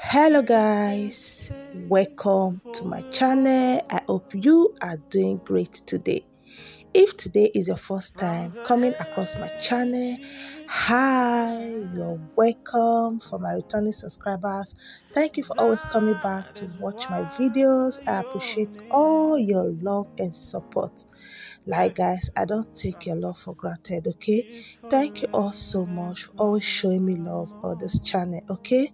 Hello guys, welcome to my channel. I hope you are doing great today. If today is your first time coming across my channel, hi, you're welcome. For my returning subscribers, thank you for always coming back to watch my videos. I appreciate all your love and support. Like guys, I don't take your love for granted, okay? Thank you all so much for always showing me love on this channel, okay?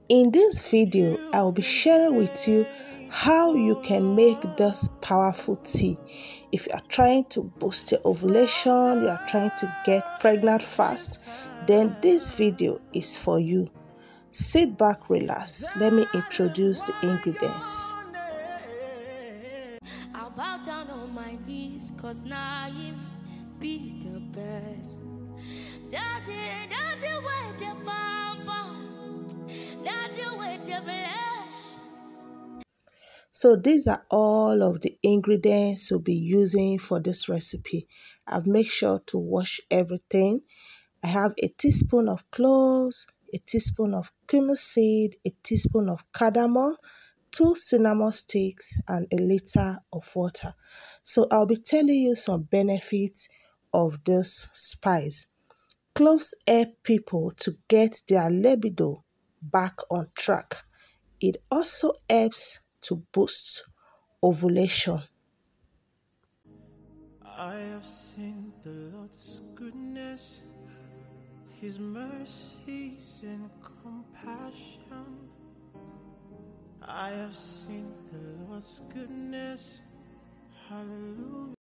In this video, I will be sharing with you how you can make this powerful tea. If you are trying to boost your ovulation, you are trying to get pregnant fast, then this video is for you. Sit back, relax. Let me introduce the ingredients. I'll bow down on my knees, cause Naim be the best. Daddy, where the pampa, daddy, where the bless. So these are all of the ingredients we'll be using for this recipe. I've made sure to wash everything. I have a teaspoon of cloves, a teaspoon of cumin seed, a teaspoon of cardamom, 2 cinnamon sticks, and a liter of water. So I'll be telling you some benefits of this spice. Cloves help people to get their libido back on track. It also helps to boost ovulation. I have seen the Lord's goodness, His mercies and compassion. I have seen the Lord's goodness. Hallelujah.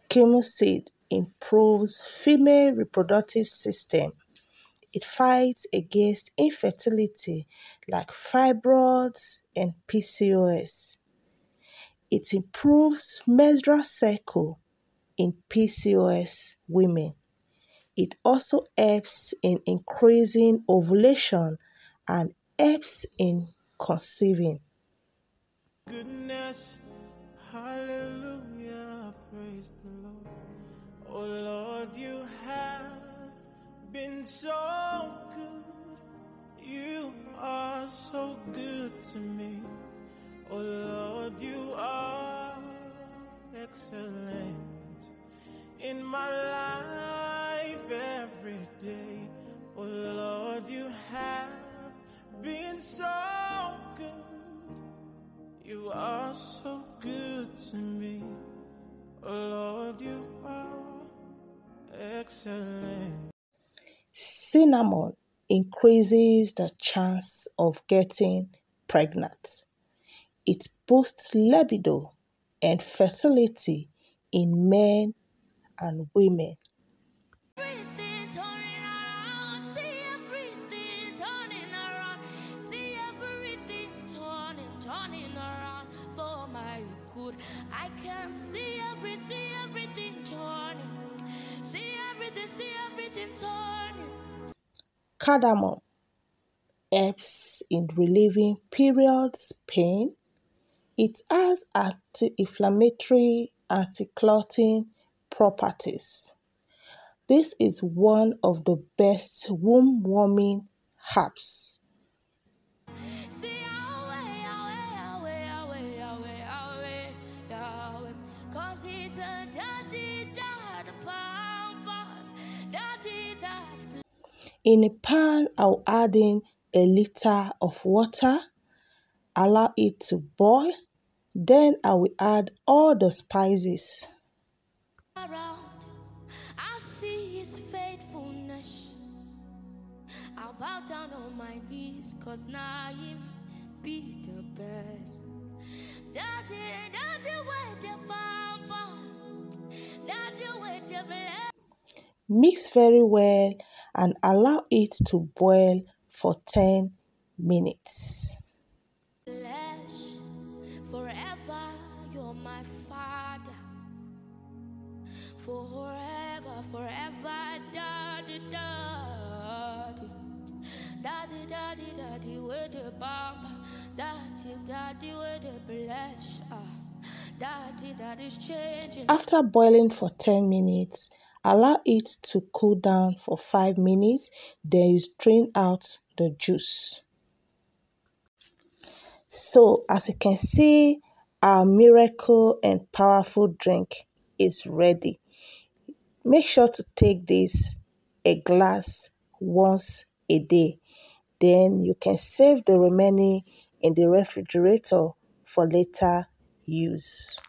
Cumin seed improves female reproductive system. It fights against infertility like fibroids and PCOS. It improves menstrual cycle in PCOS women. It also helps in increasing ovulation and helps in conceiving. Goodness, hallelujah, praise the Lord. Oh Lord, you have been so good. You are so good to me. Oh Lord, you are excellent in my life every day. Oh Lord, you have been so good. You are so good to me. Oh Lord, you are excellent. Cinnamon increases the chance of getting pregnant. It boosts libido and fertility in men and women. Everything turning around, see everything turning around, see everything turning around for my good. I can see everything turning, see everything turning. Cardamom helps in relieving periods pain. It has anti-inflammatory, anti-clotting properties. This is one of the best womb-warming herbs. See Yahweh, 'cause He's a daddy that pampers, daddy that. In a pan, I'll add in a liter of water, allow it to boil, then I will add all the spices. Around, I see His faithfulness. I'll bow down on my knees, 'cause Naim be the best. Daddy, where the pampa, daddy, where the bless. Mix very well and allow it to boil for 10 minutes. Bless forever, you're my Father. Forever, daddy, with the bomb, daddy, with the bless, daddy's changing. After boiling for 10 minutes, Allow it to cool down for 5 minutes, then you strain out the juice. So as you can see, our miracle and powerful drink is ready. Make sure to take this a glass once a day. Then you can save the remaining in the refrigerator for later use.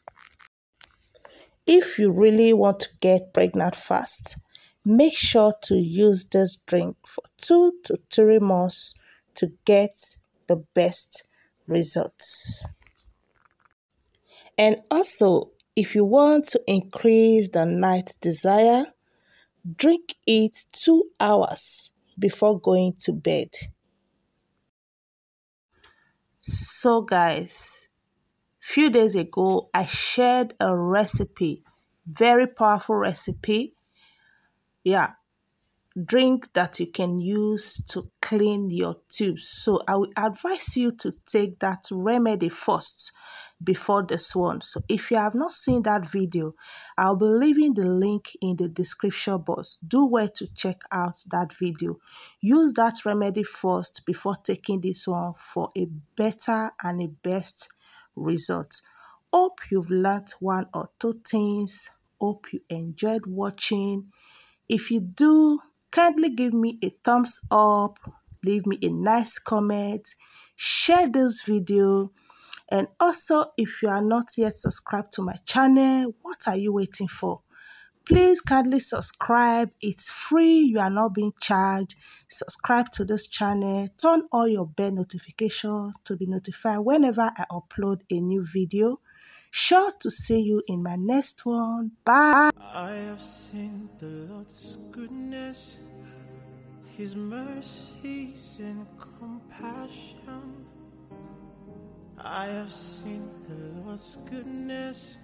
If you really want to get pregnant fast, make sure to use this drink for 2 to 3 months to get the best results. And also, if you want to increase the night desire, drink it 2 hours before going to bed. So guys, few days ago I shared a recipe, very powerful recipe. Yeah, drink that you can use to clean your tubes. So I will advise you to take that remedy first before this one. So if you have not seen that video, I'll be leaving the link in the description box. Do well to check out that video. Use that remedy first before taking this one for a better and a best result. Hope you've learned 1 or 2 things. Hope you enjoyed watching. If you do, kindly give me a thumbs up, leave me a nice comment, share this video, and also if you are not yet subscribed to my channel, what are you waiting for? Please kindly subscribe. It's free. You are not being charged. Subscribe to this channel. Turn on your bell notification to be notified whenever I upload a new video. Sure to see you in my next one. Bye. I have seen the Lord's goodness, His mercies and compassion. I have seen the Lord's goodness,